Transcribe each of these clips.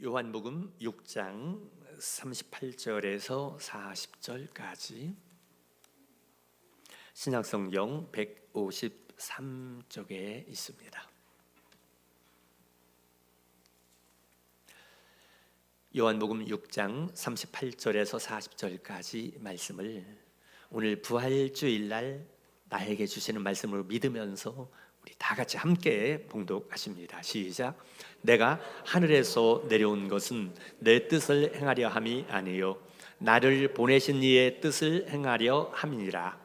요한복음 6장 38절에서 40절까지 신약성경 153쪽에 있습니다. 요한복음 6장 38절에서 40절까지 말씀을 오늘 부활주일날 나에게 주시는 말씀으로 믿으면서 우리 다 같이 함께 봉독하십니다. 시작. 내가 하늘에서 내려온 것은 내 뜻을 행하려 함이 아니요 나를 보내신 이의 뜻을 행하려 함이니라.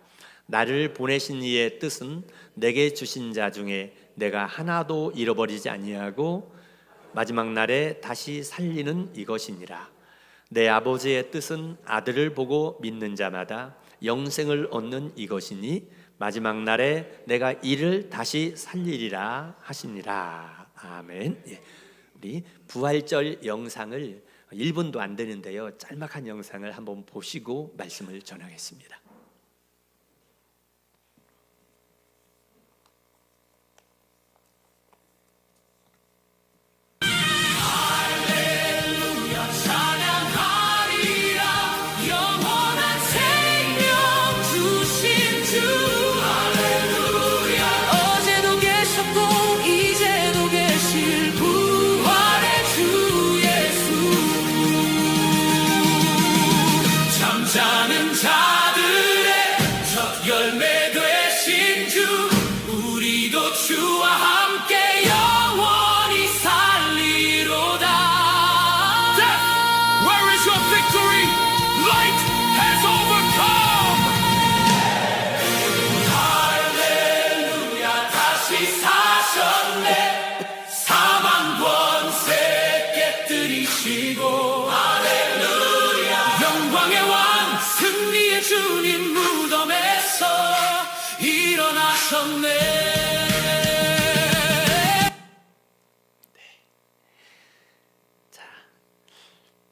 나를 보내신 이의 뜻은 내게 주신 자 중에 내가 하나도 잃어버리지 아니하고 마지막 날에 다시 살리는 이것이니라. 내 아버지의 뜻은 아들을 보고 믿는 자마다 영생을 얻는 이것이니 마지막 날에 내가 이를 다시 살리리라 하시니라. 아멘. 우리 부활절 영상을 1분도 안 되는데요, 짤막한 영상을 한번 보시고 말씀을 전하겠습니다. 주님 무덤에서 일어나셨네. 자,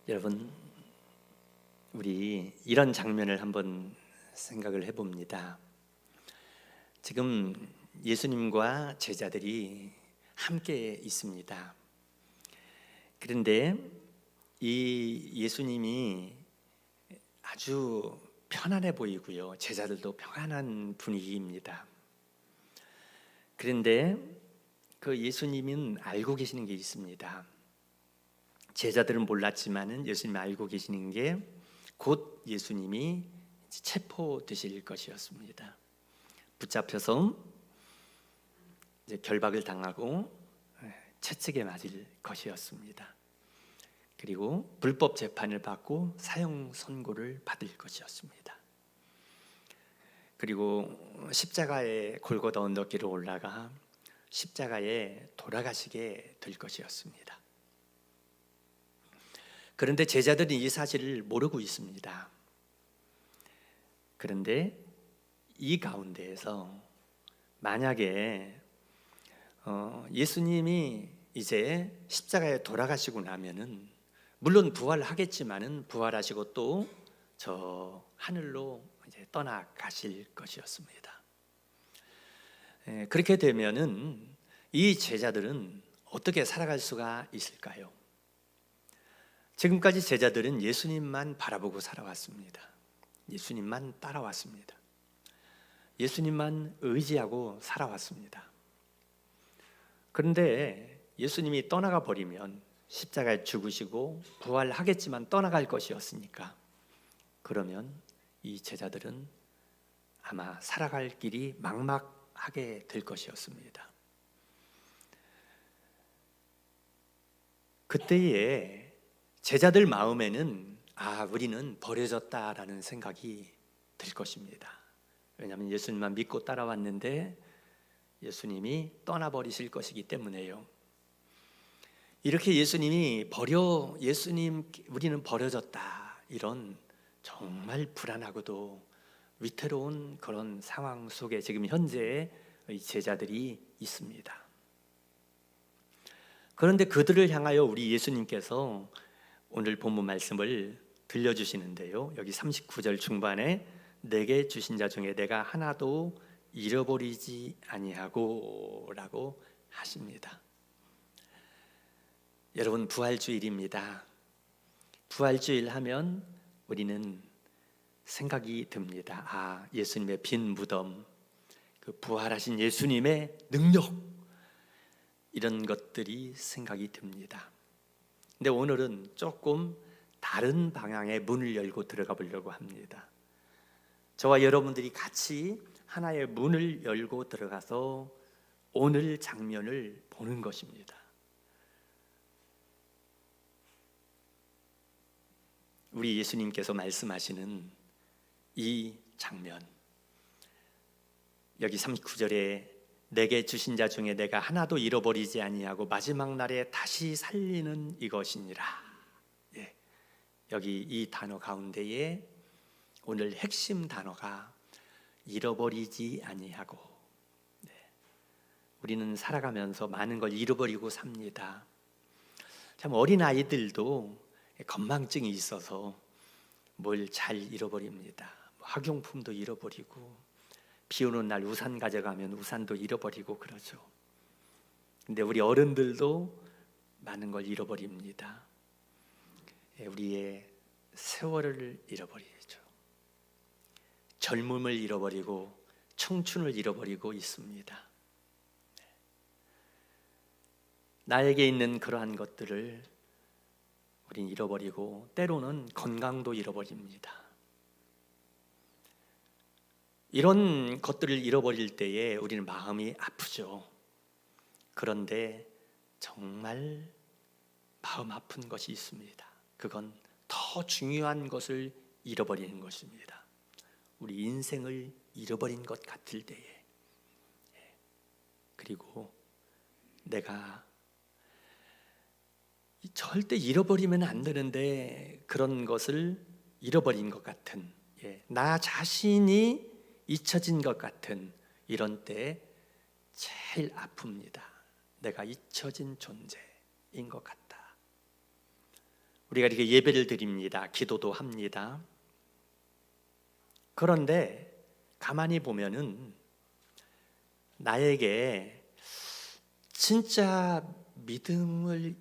여러분, 우리 이런 장면을 한번 생각을 해봅니다. 지금 예수님과 제자들이 함께 있습니다. 그런데 이 예수님이 아주 편안해 보이고요, 제자들도 평안한 분위기입니다. 그런데 그 예수님은 알고 계시는 게 있습니다. 제자들은 몰랐지만은 예수님이 알고 계시는 게 곧 예수님이 체포되실 것이었습니다. 붙잡혀서 이제 결박을 당하고 채찍에 맞을 것이었습니다. 그리고 불법 재판을 받고 사형 선고를 받을 것이었습니다. 그리고 십자가의 골고다 언덕길을 올라가 십자가에 돌아가시게 될 것이었습니다. 그런데 제자들은 이 사실을 모르고 있습니다. 그런데 이 가운데에서 만약에 예수님이 이제 십자가에 돌아가시고 나면은 물론 부활하겠지만은 부활하시고 또 저 하늘로 이제 떠나가실 것이었습니다. 그렇게 되면은 이 제자들은 어떻게 살아갈 수가 있을까요? 지금까지 제자들은 예수님만 바라보고 살아왔습니다. 예수님만 따라왔습니다. 예수님만 의지하고 살아왔습니다. 그런데 예수님이 떠나가 버리면 십자가에 죽으시고 부활하겠지만 떠나갈 것이었으니까, 그러면 이 제자들은 아마 살아갈 길이 막막하게 될 것이었습니다. 그때에 제자들 마음에는 우리는 버려졌다라는 생각이 들 것입니다. 왜냐하면 예수님만 믿고 따라왔는데 예수님이 떠나버리실 것이기 때문에요. 이렇게 예수님 우리는 버려졌다, 이런 정말 불안하고도 위태로운 그런 상황 속에 지금 현재 제자들이 있습니다. 그런데 그들을 향하여 우리 예수님께서 오늘 본문 말씀을 들려주시는데요, 여기 39절 중반에 내게 주신 자 중에 내가 하나도 잃어버리지 아니하고 라고 하십니다. 여러분, 부활주일입니다. 부활주일 하면 우리는 생각이 듭니다. 아, 예수님의 빈 무덤, 그 부활하신 예수님의 능력, 이런 것들이 생각이 듭니다. 근데 오늘은 조금 다른 방향의 문을 열고 들어가 보려고 합니다. 저와 여러분들이 같이 하나의 문을 열고 들어가서 오늘 장면을 보는 것입니다. 우리 예수님께서 말씀하시는 이 장면, 여기 39절에 내게 주신 자 중에 내가 하나도 잃어버리지 아니하고 마지막 날에 다시 살리는 이것이니라. 예, 여기 이 단어 가운데에 오늘 핵심 단어가 잃어버리지 아니하고. 네, 우리는 살아가면서 많은 걸 잃어버리고 삽니다. 참 어린 아이들도 건망증이 있어서 뭘 잘 잃어버립니다. 학용품도 잃어버리고, 비 오는 날 우산 가져가면 우산도 잃어버리고 그러죠. 근데 우리 어른들도 많은 걸 잃어버립니다. 우리의 세월을 잃어버리죠. 젊음을 잃어버리고 청춘을 잃어버리고 있습니다. 나에게 있는 그러한 것들을 우린 잃어버리고, 때로는 건강도 잃어버립니다. 이런 것들을 잃어버릴 때에 우리는 마음이 아프죠. 그런데 정말 마음 아픈 것이 있습니다. 그건 더 중요한 것을 잃어버리는 것입니다. 우리 인생을 잃어버린 것 같을 때에, 그리고 내가 절대 잃어버리면 안 되는데 그런 것을 잃어버린 것 같은, 나 자신이 잊혀진 것 같은 이런 때 제일 아픕니다. 내가 잊혀진 존재인 것 같다. 우리가 이렇게 예배를 드립니다. 기도도 합니다. 그런데 가만히 보면은 나에게 진짜 믿음을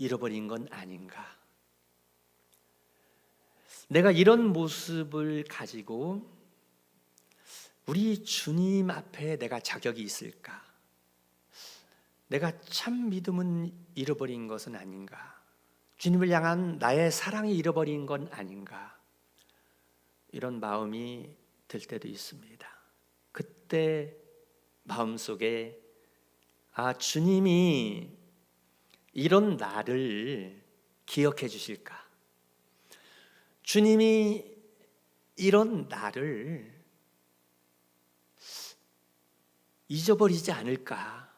잃어버린 건 아닌가? 내가 이런 모습을 가지고 우리 주님 앞에 내가 자격이 있을까? 내가 참 믿음은 잃어버린 것은 아닌가? 주님을 향한 나의 사랑이 잃어버린 건 아닌가? 이런 마음이 들 때도 있습니다. 그때 마음속에 주님이 이런 나를 기억해 주실까? 주님이 이런 나를 잊어버리지 않을까?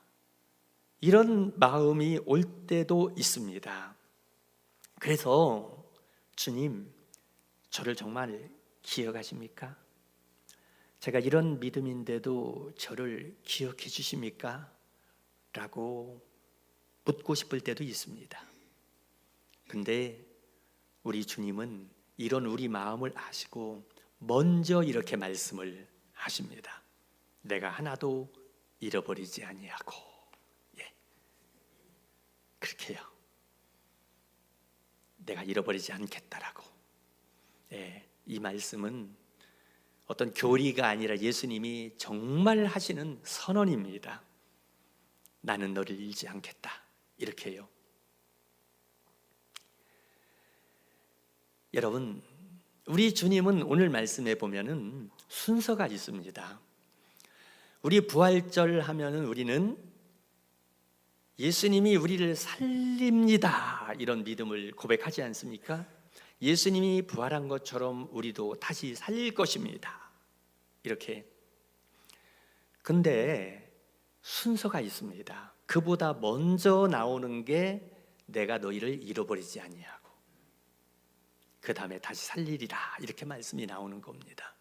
이런 마음이 올 때도 있습니다. 그래서 주님, 저를 정말 기억하십니까? 제가 이런 믿음인데도 저를 기억해 주십니까? 라고 묻고 싶을 때도 있습니다. 근데 우리 주님은 이런 우리 마음을 아시고 먼저 이렇게 말씀을 하십니다. 내가 하나도 잃어버리지 아니하고. 그렇게요. 내가 잃어버리지 않겠다라고. 이 말씀은 어떤 교리가 아니라 예수님이 정말 하시는 선언입니다. 나는 너를 잃지 않겠다. 이렇게요. 여러분, 우리 주님은 오늘 말씀에 보면은 순서가 있습니다. 우리 부활절 하면은 우리는 예수님이 우리를 살립니다, 이런 믿음을 고백하지 않습니까? 예수님이 부활한 것처럼 우리도 다시 살릴 것입니다, 이렇게. 근데 순서가 있습니다. 그보다 먼저 나오는 게 내가 너희를 잃어버리지 아니하고 그 다음에 다시 살리리라, 이렇게 말씀이 나오는 겁니다.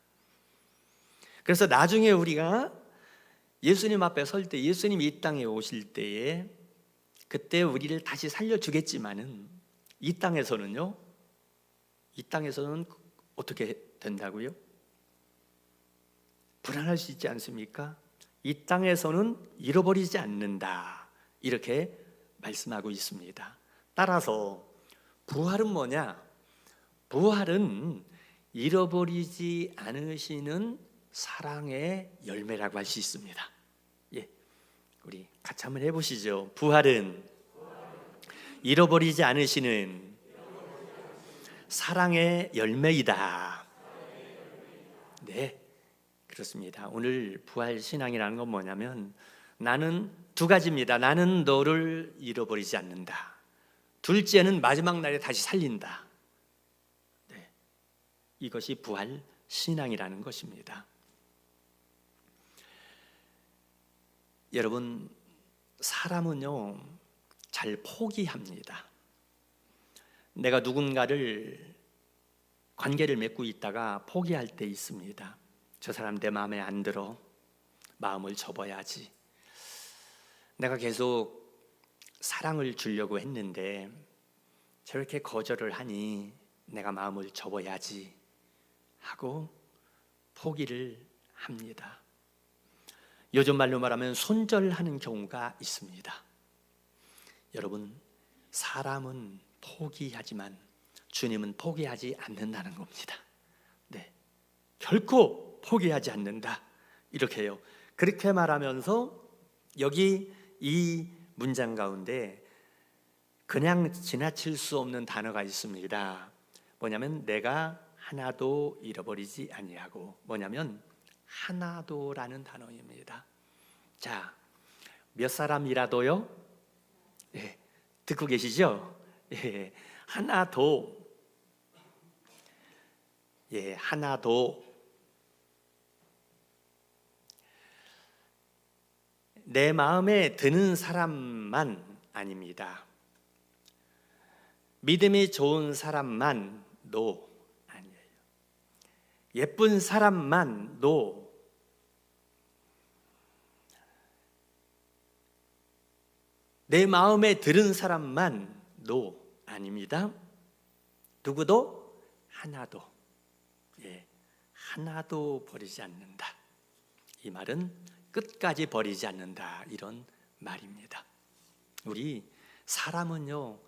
그래서 나중에 우리가 예수님 앞에 설 때, 예수님이 이 땅에 오실 때에 그때 우리를 다시 살려주겠지만은 이 땅에서는 어떻게 된다고요? 불안할 수 있지 않습니까? 이 땅에서는 잃어버리지 않는다, 이렇게 말씀하고 있습니다. 따라서 부활은 뭐냐? 부활은 잃어버리지 않으시는 사랑의 열매라고 할 수 있습니다. 예, 우리 같이 한번 해보시죠. 부활은 잃어버리지 않으시는 사랑의 열매이다. 네, 그렇습니다. 오늘 부활 신앙이라는 건 뭐냐면 나는 두 가지입니다. 나는 너를 잃어버리지 않는다. 둘째는 마지막 날에 다시 살린다. 네, 이것이 부활 신앙이라는 것입니다. 여러분, 사람은요 잘 포기합니다. 내가 누군가를 관계를 맺고 있다가 포기할 때 있습니다. 저 사람 내 마음에 안 들어. 마음을 접어야지. 내가 계속 사랑을 주려고 했는데 저렇게 거절을 하니 내가 마음을 접어야지 하고 포기를 합니다. 요즘 말로 말하면 손절하는 경우가 있습니다. 여러분, 사람은 포기하지만 주님은 포기하지 않는다는 겁니다. 네, 결코 포기하지 않는다. 이렇게요. 그렇게 말하면서 여기 이 문장 가운데 그냥 지나칠 수 없는 단어가 있습니다. 뭐냐면 내가 하나도 잃어버리지 아니하고, 뭐냐면 하나도라는 단어입니다. 자, 몇 사람이라도요? 예, 듣고 계시죠? 예, 하나도. 예, 하나도. 내 마음에 드는 사람만 아닙니다. 믿음이 좋은 사람만도 아니에요. 예쁜 사람만도, 내 마음에 드는 사람만도 아닙니다. 누구도 하나도, 예, 하나도 버리지 않는다. 이 말은 끝까지 버리지 않는다, 이런 말입니다. 우리 사람은요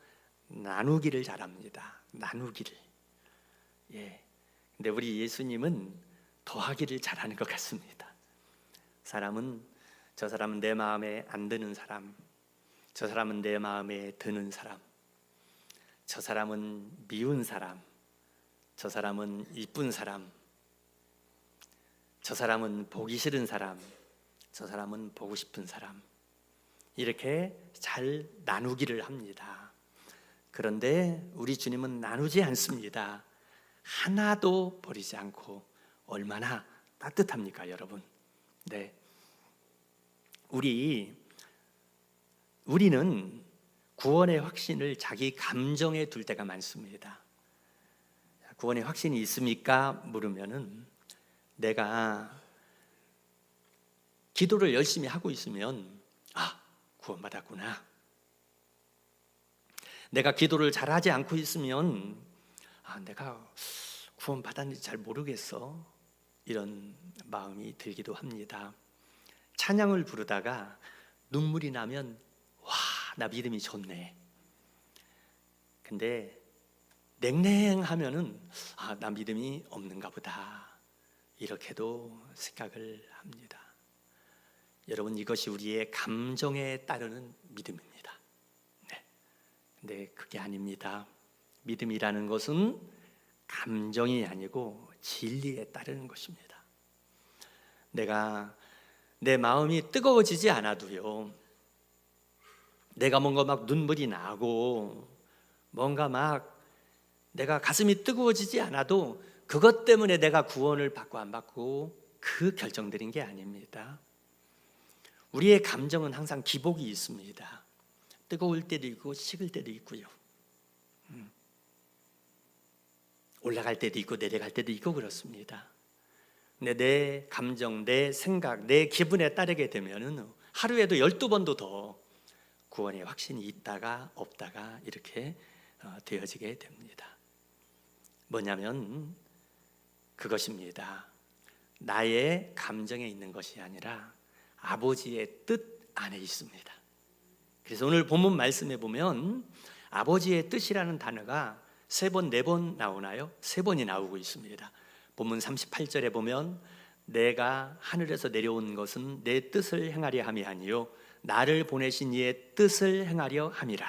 나누기를 잘합니다. 나누기를. 예. 근데 우리 예수님은 더하기를 잘하는 것 같습니다. 사람은, 저 사람은 내 마음에 안 드는 사람, 저 사람은 내 마음에 드는 사람, 저 사람은 미운 사람, 저 사람은 이쁜 사람, 저 사람은 보기 싫은 사람, 저 사람은 보고 싶은 사람, 이렇게 잘 나누기를 합니다. 그런데 우리 주님은 나누지 않습니다. 하나도 버리지 않고. 얼마나 따뜻합니까, 여러분? 네, 우리는 구원의 확신을 자기 감정에 둘 때가 많습니다. 구원의 확신이 있습니까? 물으면은 내가 기도를 열심히 하고 있으면 구원받았구나. 내가 기도를 잘하지 않고 있으면 내가 구원받았는지 잘 모르겠어. 이런 마음이 들기도 합니다. 찬양을 부르다가 눈물이 나면 나 믿음이 좋네. 근데 냉랭하면은 나 믿음이 없는가 보다. 이렇게도 생각을 합니다. 여러분, 이것이 우리의 감정에 따르는 믿음입니다. 네. 근데 그게 아닙니다. 믿음이라는 것은 감정이 아니고 진리에 따르는 것입니다. 내가 내 마음이 뜨거워지지 않아도요, 내가 뭔가 막 눈물이 나고 뭔가 막 내가 가슴이 뜨거워지지 않아도 그것 때문에 내가 구원을 받고 안 받고 그 결정드린 게 아닙니다. 우리의 감정은 항상 기복이 있습니다. 뜨거울 때도 있고 식을 때도 있고요. 올라갈 때도 있고 내려갈 때도 있고 그렇습니다. 근데 내 감정, 내 생각, 내 기분에 따르게 되면은 하루에도 12번도 더 구원의 확신이 있다가 없다가 이렇게 되어지게 됩니다. 뭐냐면 그것입니다. 나의 감정에 있는 것이 아니라 아버지의 뜻 안에 있습니다. 그래서 오늘 본문 말씀에 보면 아버지의 뜻이라는 단어가 3번, 4번 나오나요? 3번이 나오고 있습니다. 본문 38절에 보면 내가 하늘에서 내려온 것은 내 뜻을 행하려 함이 아니요 나를 보내신 이의 뜻을 행하려 함이라.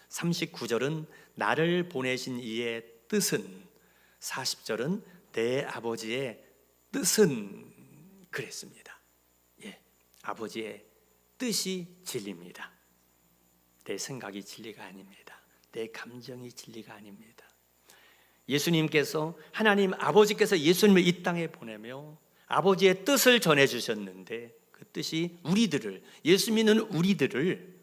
39절은 나를 보내신 이의 뜻은, 40절은 내 아버지의 뜻은 그랬습니다. 예, 아버지의 뜻이 진리입니다. 내 생각이 진리가 아닙니다. 내 감정이 진리가 아닙니다. 예수님께서, 하나님 아버지께서 예수님을 이 땅에 보내며 아버지의 뜻을 전해주셨는데 그 뜻이 우리들을, 예수 믿는 우리들을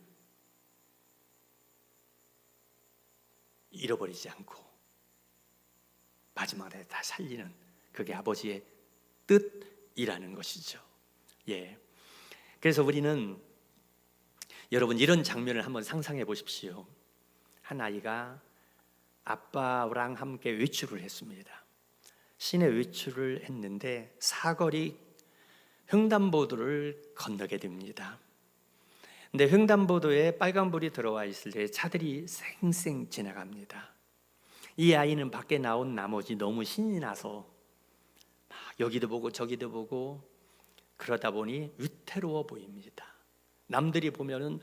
잃어버리지 않고 마지막에 다 살리는, 그게 아버지의 뜻이라는 것이죠. 예. 그래서 우리는, 여러분 이런 장면을 한번 상상해 보십시오. 한 아이가 아빠랑 함께 외출을 했습니다. 시내 외출을 했는데 사거리 횡단보도를 건너게 됩니다. 근데 횡단보도에 빨간불이 들어와 있을 때 차들이 쌩쌩 지나갑니다. 이 아이는 밖에 나온 나머지 너무 신이 나서 막 여기도 보고 저기도 보고 그러다 보니 위태로워 보입니다. 남들이 보면은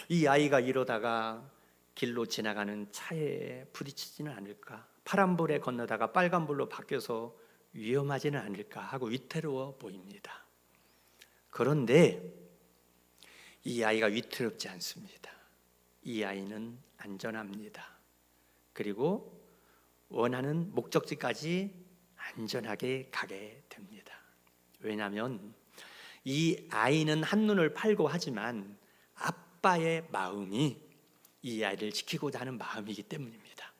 이 아이가 이러다가 길로 지나가는 차에 부딪히지는 않을까, 파란불에 건너다가 빨간불로 바뀌어서 위험하지는 않을까 하고 위태로워 보입니다. 그런데 이 아이가 위태롭지 않습니다. 이 아이는 안전합니다. 그리고 원하는 목적지까지 안전하게 가게 됩니다. 왜냐하면 이 아이는 한눈을 팔고 하지만 아빠의 마음이 이 아이를 지키고자 하는 마음이기 때문입니다.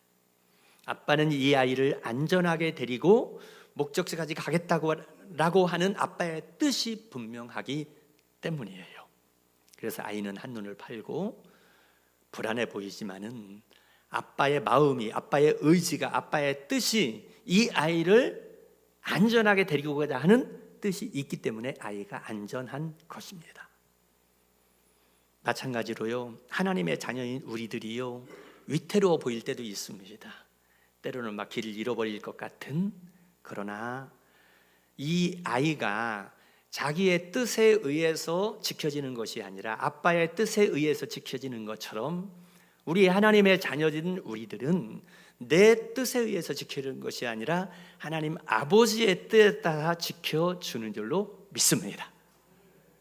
아빠는 이 아이를 안전하게 데리고 목적지까지 가겠다고 하는 아빠의 뜻이 분명하기 때문이에요. 그래서 아이는 한눈을 팔고 불안해 보이지만은 아빠의 마음이, 아빠의 의지가, 아빠의 뜻이 이 아이를 안전하게 데리고 가자 하는 뜻이 있기 때문에 아이가 안전한 것입니다. 마찬가지로요, 하나님의 자녀인 우리들이요, 위태로워 보일 때도 있습니다. 때로는 막 길을 잃어버릴 것 같은, 그러나 이 아이가 자기의 뜻에 의해서 지켜지는 것이 아니라 아빠의 뜻에 의해서 지켜지는 것처럼 우리 하나님의 자녀인 우리들은 내 뜻에 의해서 지켜지는 것이 아니라 하나님 아버지의 뜻에 따라 지켜주는 줄로 믿습니다.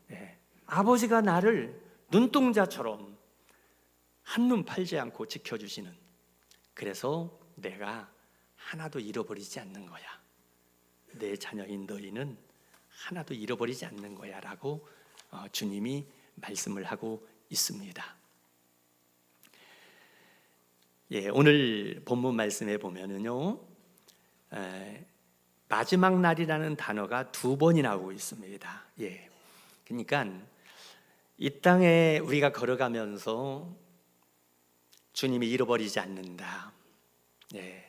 네. 아버지가 나를 눈동자처럼 한눈 팔지 않고 지켜주시는, 그래서 내가 하나도 잃어버리지 않는 거야, 내 자녀인 너희는 하나도 잃어버리지 않는 거야 라고 주님이 말씀을 하고 있습니다. 예, 오늘 본문 말씀에 보면은요, 마지막 날이라는 단어가 2번이 나오고 있습니다. 예, 그러니까 이 땅에 우리가 걸어가면서 주님이 잃어버리지 않는다. 예,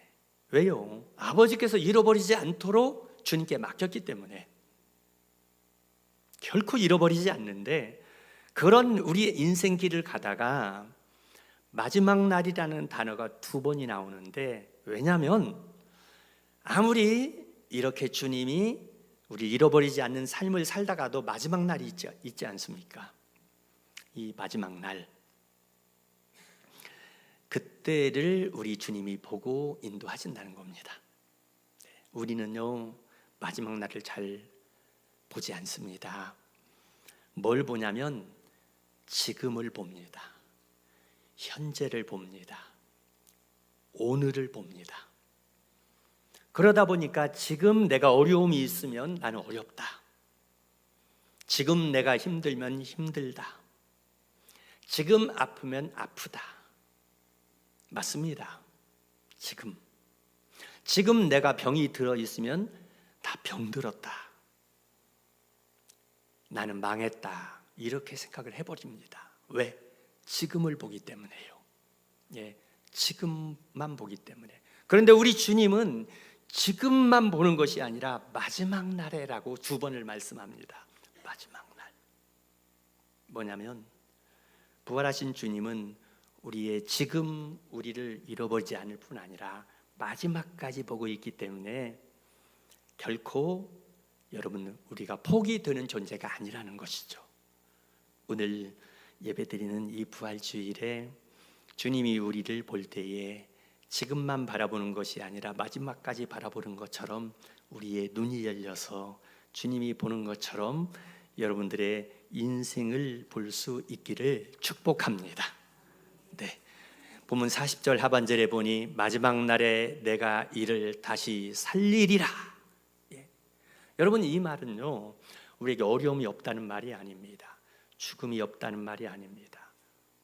왜요? 아버지께서 잃어버리지 않도록 주님께 맡겼기 때문에 결코 잃어버리지 않는데, 그런 우리의 인생길을 가다가 마지막 날이라는 단어가 2번이 나오는데, 왜냐하면 아무리 이렇게 주님이 우리 잃어버리지 않는 삶을 살다가도 마지막 날이 있지 않습니까? 이 마지막 날, 그때를 우리 주님이 보고 인도하신다는 겁니다. 우리는요, 마지막 날을 잘 보지 않습니다. 뭘 보냐면 지금을 봅니다. 현재를 봅니다. 오늘을 봅니다. 그러다 보니까 지금 내가 어려움이 있으면 나는 어렵다, 지금 내가 힘들면 힘들다, 지금 아프면 아프다. 맞습니다. 지금 내가 병이 들어있으면 다 병들었다, 나는 망했다, 이렇게 생각을 해버립니다. 왜? 지금을 보기 때문에요. 예, 지금만 보기 때문에. 그런데 우리 주님은 지금만 보는 것이 아니라 마지막 날에라고 2번을 말씀합니다. 마지막 날. 뭐냐면 부활하신 주님은 우리의 지금 우리를 잃어버리지 않을 뿐 아니라 마지막까지 보고 있기 때문에 결코 여러분 우리가 포기되는 존재가 아니라는 것이죠. 오늘 예배드리는 이 부활주일에 주님이 우리를 볼 때에 지금만 바라보는 것이 아니라 마지막까지 바라보는 것처럼 우리의 눈이 열려서 주님이 보는 것처럼 여러분들의 인생을 볼 수 있기를 축복합니다. 네. 본문 40절 하반절에 보니 마지막 날에 내가 이를 다시 살리리라. 예. 여러분 이 말은요 우리에게 어려움이 없다는 말이 아닙니다. 죽음이 없다는 말이 아닙니다.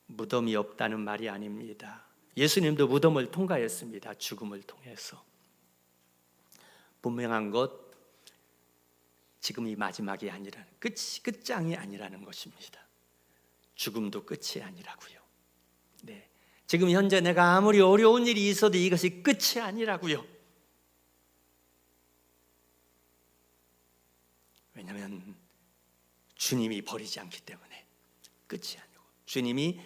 무덤이 없다는 말이 아닙니다. 예수님도 무덤을 통과했습니다. 죽음을 통해서. 분명한 것 지금이 마지막이 아니라 끝장이 아니라는 것입니다. 죽음도 끝이 아니라고요. 네. 지금 현재 내가 아무리 어려운 일이 있어도 이것이 끝이 아니라고요. 왜냐하면 주님이 버리지 않기 때문에 끝이 아니고 주님이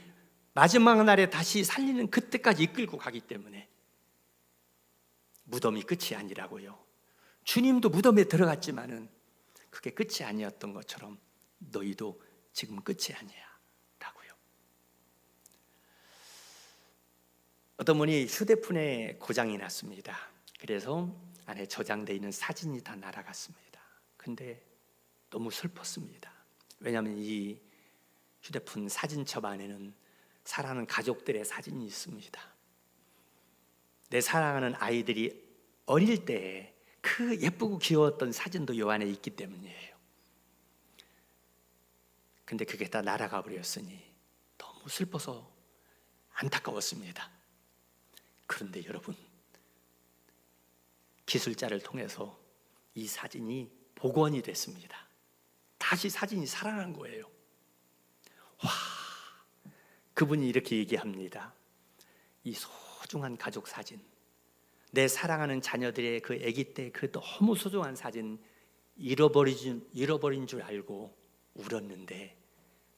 마지막 날에 다시 살리는 그때까지 이끌고 가기 때문에 무덤이 끝이 아니라고요. 주님도 무덤에 들어갔지만은 그게 끝이 아니었던 것처럼 너희도 지금 끝이 아니야 라고요. 어떤 분이 휴대폰에 고장이 났습니다. 그래서 안에 저장되어 있는 사진이 다 날아갔습니다. 근데 너무 슬펐습니다. 왜냐하면 이 휴대폰 사진첩 안에는 사랑하는 가족들의 사진이 있습니다. 내 사랑하는 아이들이 어릴 때 그 예쁘고 귀여웠던 사진도 요 안에 있기 때문이에요. 근데 그게 다 날아가 버렸으니 너무 슬퍼서 안타까웠습니다. 그런데 여러분, 기술자를 통해서 이 사진이 복원이 됐습니다. 다시 사진이 살아난 거예요. 와, 그분이 이렇게 얘기합니다. 이 소중한 가족 사진, 내 사랑하는 자녀들의 그 아기 때 그 너무 소중한 사진 잃어버린 줄 알고 울었는데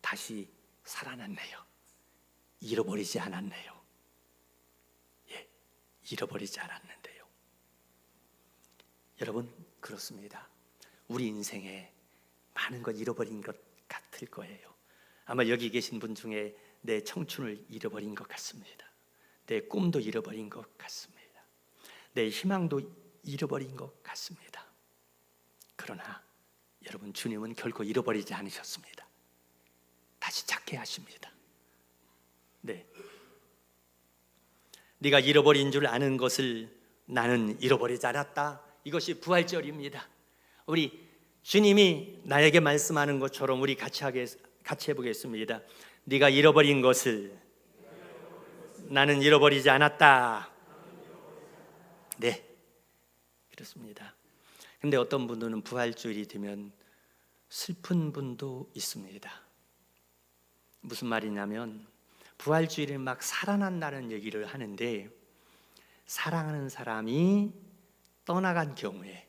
다시 살아났네요. 잃어버리지 않았네요. 예, 잃어버리지 않았는데요. 여러분 그렇습니다. 우리 인생에 많은 것 잃어버린 것 같을 거예요. 아마 여기 계신 분 중에 내 청춘을 잃어버린 것 같습니다. 내 꿈도 잃어버린 것 같습니다. 내 희망도 잃어버린 것 같습니다. 그러나 여러분 주님은 결코 잃어버리지 않으셨습니다. 다시 찾게 하십니다. 네, 네가 잃어버린 줄 아는 것을 나는 잃어버리지 않았다. 이것이 부활절입니다. 우리 주님이 나에게 말씀하는 것처럼 우리 같이 해보겠습니다. 네가 잃어버린 것을 나는 잃어버리지 않았다. 네, 그렇습니다. 근데 어떤 분들은 부활주일이 되면 슬픈 분도 있습니다. 무슨 말이냐면 부활주일에 막 살아난다는 얘기를 하는데 사랑하는 사람이 떠나간 경우에,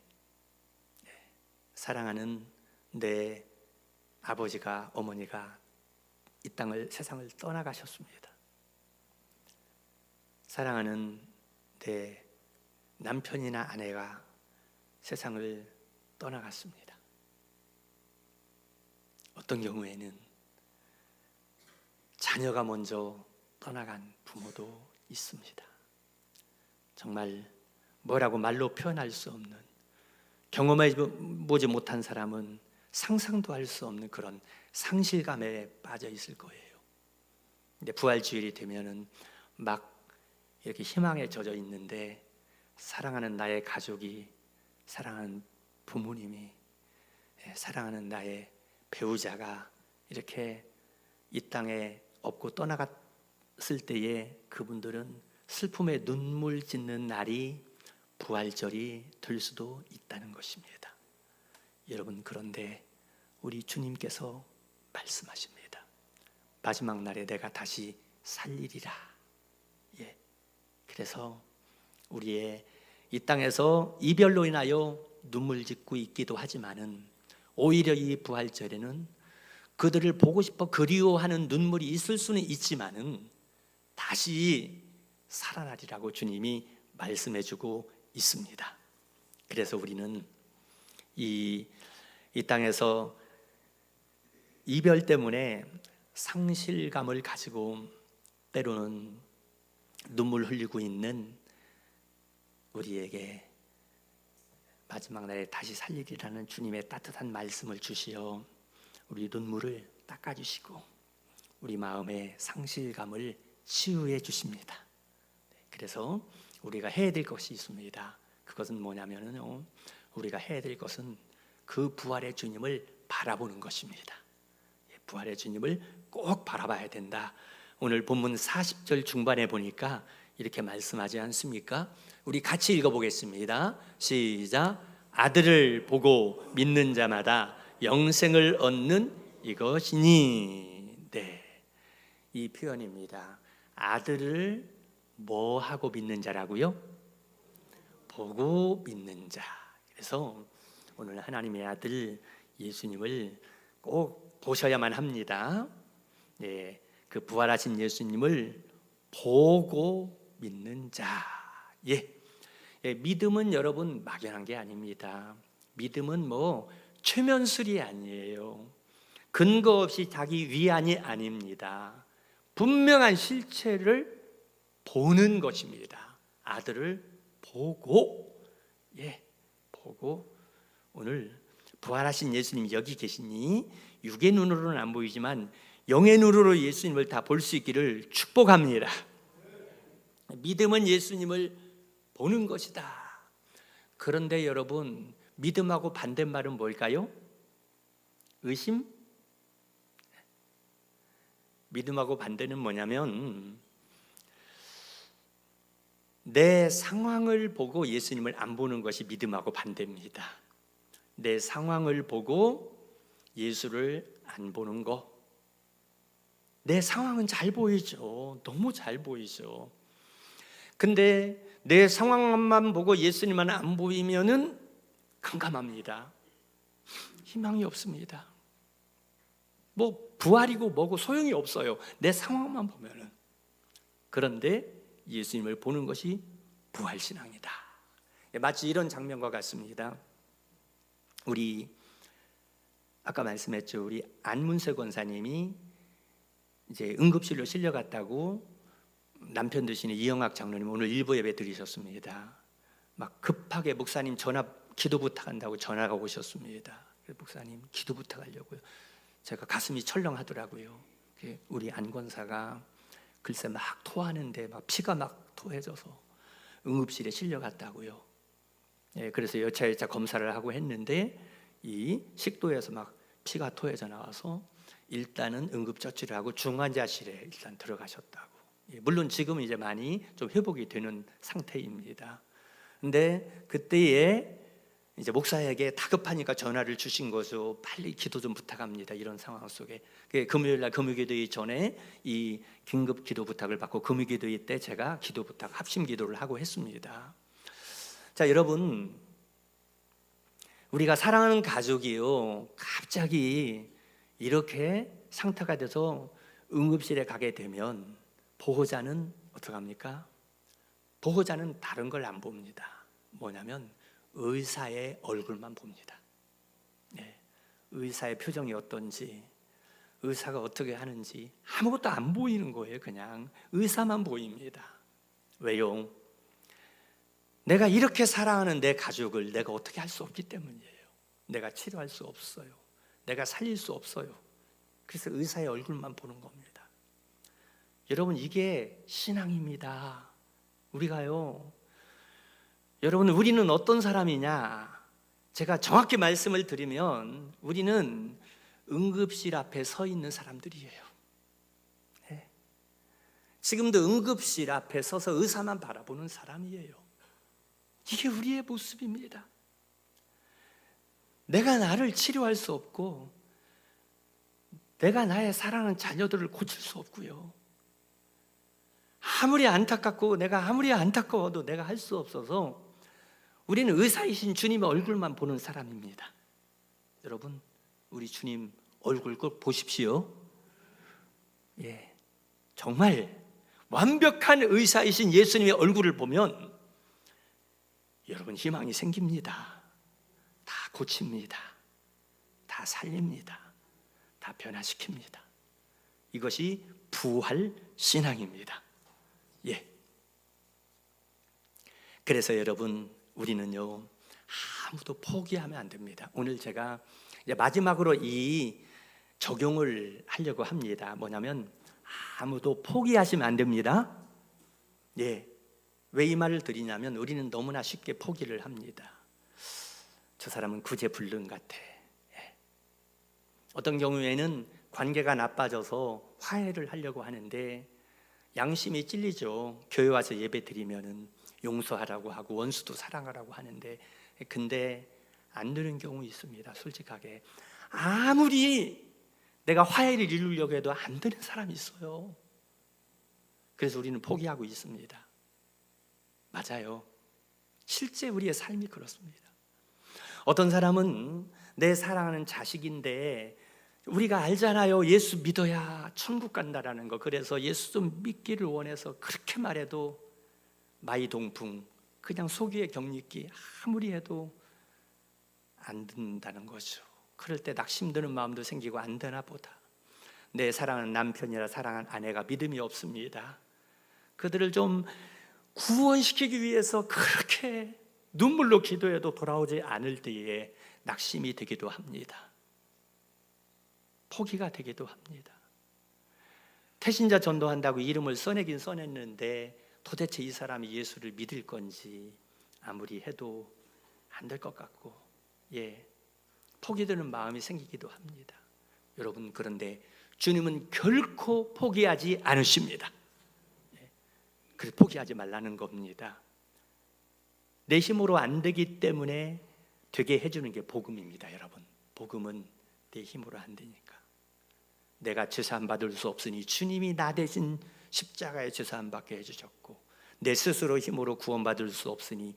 사랑하는 내 아버지가 어머니가 이 세상을 떠나가셨습니다. 사랑하는 내 남편이나 아내가 세상을 떠나갔습니다. 어떤 경우에는 자녀가 먼저 떠나간 부모도 있습니다. 정말 뭐라고 말로 표현할 수 없는, 경험해보지 못한 사람은 상상도 할 수 없는 그런 상실감에 빠져 있을 거예요. 근데 부활주일이 되면은 막 이렇게 희망에 젖어 있는데 사랑하는 나의 가족이, 사랑하는 부모님이, 사랑하는 나의 배우자가 이렇게 이 땅에 없고 떠나갔을 때에 그분들은 슬픔에 눈물 짓는 날이 부활절이 될 수도 있다는 것입니다. 여러분, 그런데 우리 주님께서 말씀하십니다. 마지막 날에 내가 다시 살리리라. 예. 그래서 우리의 이 땅에서 이별로 인하여 눈물 짓고 있기도 하지만은 오히려 이 부활절에는 그들을 보고 싶어 그리워하는 눈물이 있을 수는 있지만은 다시 살아나리라고 주님이 말씀해주고 있습니다. 그래서 우리는 이 땅에서 이별 때문에 상실감을 가지고 때로는 눈물 흘리고 있는 우리에게 마지막 날에 다시 살리리라는 주님의 따뜻한 말씀을 주시어 우리 눈물을 닦아주시고 우리 마음의 상실감을 치유해 주십니다. 그래서 우리가 해야 될 것이 있습니다. 그것은 뭐냐면요, 우리가 해야 될 것은 그 부활의 주님을 바라보는 것입니다. 부활의 주님을 꼭 바라봐야 된다. 오늘 본문 40절 중반에 보니까 이렇게 말씀하지 않습니까? 우리 같이 읽어보겠습니다. 시작. 아들을 보고 믿는 자마다 영생을 얻는 이것이니. 네, 이 표현입니다. 아들을 뭐 하고 믿는 자라고요? 보고 믿는 자. 그래서 오늘 하나님의 아들 예수님을 꼭 보셔야만 합니다. 네, 그 부활하신 예수님을 보고 믿는 자. 믿음은 여러분 막연한 게 아닙니다. 믿음은 뭐 최면술이 아니에요. 근거 없이 자기 위안이 아닙니다. 분명한 실체를 보는 것입니다. 아들을 보고, 보고. 오늘 부활하신 예수님 여기 계시니 육의 눈으로는 안 보이지만 영의 눈으로 예수님을 다 볼 수 있기를 축복합니다. 믿음은 예수님을 보는 것이다. 그런데 여러분, 믿음하고 반대말은 뭘까요? 의심? 믿음하고 반대는 뭐냐면 내 상황을 보고 예수님을 안 보는 것이 믿음하고 반대입니다. 내 상황을 보고 예수를 안 보는 거. 내 상황은 잘 보이죠. 너무 잘 보이죠. 근데 내 상황만 보고 예수님만 안 보이면은 깜깜합니다. 희망이 없습니다. 뭐 부활이고 뭐고 소용이 없어요. 내 상황만 보면은. 그런데 예수님을 보는 것이 부활신앙이다. 마치 이런 장면과 같습니다. 우리 아까 말씀했죠. 우리 안문세 권사님이 이제 응급실로 실려갔다고 남편 되시는 이영학 장로님 오늘 일부 예배 드리셨습니다. 막 급하게 목사님 전화 기도 부탁한다고 전화가 오셨습니다. 목사님 기도 부탁하려고요. 제가 가슴이 철렁하더라고요. 우리 안 권사가 글쎄 막 토하는데 막 피가 막 토해져서 응급실에 실려갔다고요. 그래서 여차여차 검사를 하고 했는데 이 식도에서 막 피가 토해져 나와서 일단은 응급처치를 하고 중환자실에 일단 들어가셨다고. 물론 지금 이제 많이 좀 회복이 되는 상태입니다. 근데 그때에 이제 목사에게 다급하니까 전화를 주신 거죠. 빨리 기도 좀 부탁합니다. 이런 상황 속에 금요일 날 금요기도회 전에 이 긴급 기도 부탁을 받고 금요기도회 때 제가 기도 부탁 합심 기도를 하고 했습니다. 자, 여러분, 우리가 사랑하는 가족이요 갑자기 이렇게 상태가 돼서 응급실에 가게 되면 보호자는 어떡합니까? 보호자는 다른 걸 안 봅니다. 뭐냐면 의사의 얼굴만 봅니다. 의사의 표정이 어떤지, 의사가 어떻게 하는지 아무것도 안 보이는 거예요. 그냥 의사만 보입니다. 왜요? 내가 이렇게 사랑하는 내 가족을 내가 어떻게 할 수 없기 때문이에요. 내가 치료할 수 없어요. 내가 살릴 수 없어요. 그래서 의사의 얼굴만 보는 겁니다. 여러분, 이게 신앙입니다. 우리가요, 여러분, 우리는 어떤 사람이냐? 제가 정확히 말씀을 드리면 우리는 응급실 앞에 서 있는 사람들이에요. 지금도 응급실 앞에 서서 의사만 바라보는 사람이에요. 이게 우리의 모습입니다. 내가 나를 치료할 수 없고 내가 나의 사랑하는 자녀들을 고칠 수 없고요. 아무리 안타깝고 내가 아무리 안타까워도 내가 할 수 없어서 우리는 의사이신 주님의 얼굴만 보는 사람입니다. 여러분, 우리 주님 얼굴 꼭 보십시오. 정말 완벽한 의사이신 예수님의 얼굴을 보면 여러분 희망이 생깁니다. 다 고칩니다. 다 살립니다. 다 변화시킵니다. 이것이 부활 신앙입니다. 예. 그래서 여러분 우리는요 아무도 포기하면 안 됩니다. 오늘 제가 이제 마지막으로 이 적용을 하려고 합니다. 뭐냐면 아무도 포기하시면 안 됩니다. 예. 왜 이 말을 드리냐면 우리는 너무나 쉽게 포기를 합니다. 저 사람은 구제불능 같아. 예. 어떤 경우에는 관계가 나빠져서 화해를 하려고 하는데 양심이 찔리죠. 교회 와서 예배 드리면은 용서하라고 하고 원수도 사랑하라고 하는데 근데 안 되는 경우 있습니다. 솔직하게 아무리 내가 화해를 이루려고 해도 안 되는 사람이 있어요. 그래서 우리는 포기하고 있습니다. 맞아요. 실제 우리의 삶이 그렇습니다. 어떤 사람은 내 사랑하는 자식인데 우리가 알잖아요. 예수 믿어야 천국 간다라는 거. 그래서 예수 좀 믿기를 원해서 그렇게 말해도 마이동풍 그냥 속이의 격리기 아무리 해도 안 듣는다는 거죠. 그럴 때 낙심드는 마음도 생기고 안 되나 보다. 내 사랑하는 남편이나 사랑하는 아내가 믿음이 없습니다. 그들을 좀 구원시키기 위해서 그렇게 눈물로 기도해도 돌아오지 않을 때에 낙심이 되기도 합니다. 포기가 되기도 합니다. 태신자 전도한다고 이름을 써내긴 써냈는데 도대체 이 사람이 예수를 믿을 건지 아무리 해도 안 될 것 같고 예, 포기되는 마음이 생기기도 합니다. 여러분 그런데 주님은 결코 포기하지 않으십니다. 그래서 포기하지 말라는 겁니다. 내 힘으로 안 되기 때문에 되게 해주는 게 복음입니다. 여러분 복음은 내 힘으로 안 되니까 내가 죄사함 받을 수 없으니 주님이 나 대신 십자가에 죄사함 받게 해주셨고 내 스스로 힘으로 구원받을 수 없으니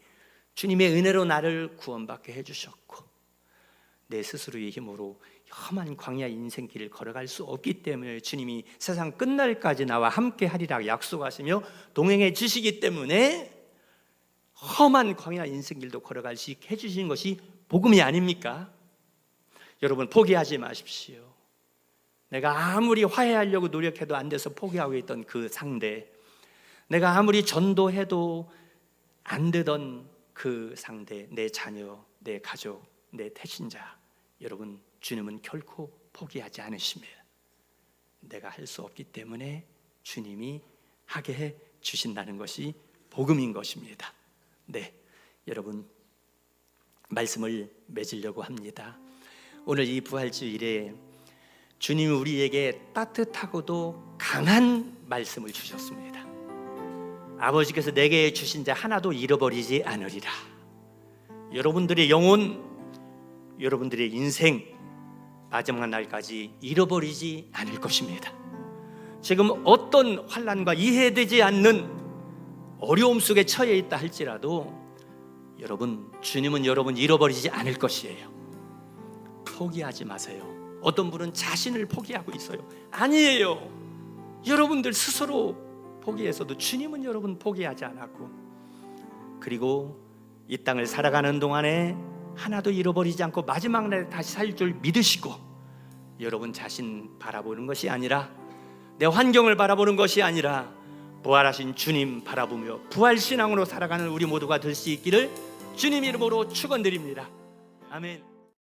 주님의 은혜로 나를 구원받게 해주셨고 내 스스로의 힘으로 험한 광야 인생길을 걸어갈 수 없기 때문에 주님이 세상 끝날까지 나와 함께 하리라 약속하시며 동행해 주시기 때문에 험한 광야 인생길도 걸어갈 수 있게 해주신 것이 복음이 아닙니까? 여러분 포기하지 마십시오. 내가 아무리 화해하려고 노력해도 안 돼서 포기하고 있던 그 상대, 내가 아무리 전도해도 안 되던 그 상대, 내 자녀, 내 가족, 내 태신자, 여러분 주님은 결코 포기하지 않으십니다. 내가 할 수 없기 때문에 주님이 하게 해 주신다는 것이 복음인 것입니다. 네, 여러분 말씀을 맺으려고 합니다. 오늘 이 부활주일에 주님이 우리에게 따뜻하고도 강한 말씀을 주셨습니다. 아버지께서 내게 주신 자 하나도 잃어버리지 않으리라. 여러분들의 영혼, 여러분들의 인생 마지막 날까지 잃어버리지 않을 것입니다. 지금 어떤 환난과 이해되지 않는 어려움 속에 처해 있다 할지라도 여러분, 주님은 여러분 잃어버리지 않을 것이에요. 포기하지 마세요. 어떤 분은 자신을 포기하고 있어요. 아니에요. 여러분들 스스로 포기해서도 주님은 여러분 포기하지 않았고, 그리고 이 땅을 살아가는 동안에 하나도 잃어버리지 않고 마지막 날에 다시 살 줄 믿으시고, 여러분 자신 바라보는 것이 아니라, 내 환경을 바라보는 것이 아니라 부활하신 주님 바라보며 부활신앙으로 살아가는 우리 모두가 될 수 있기를 주님 이름으로 축원드립니다. 아멘.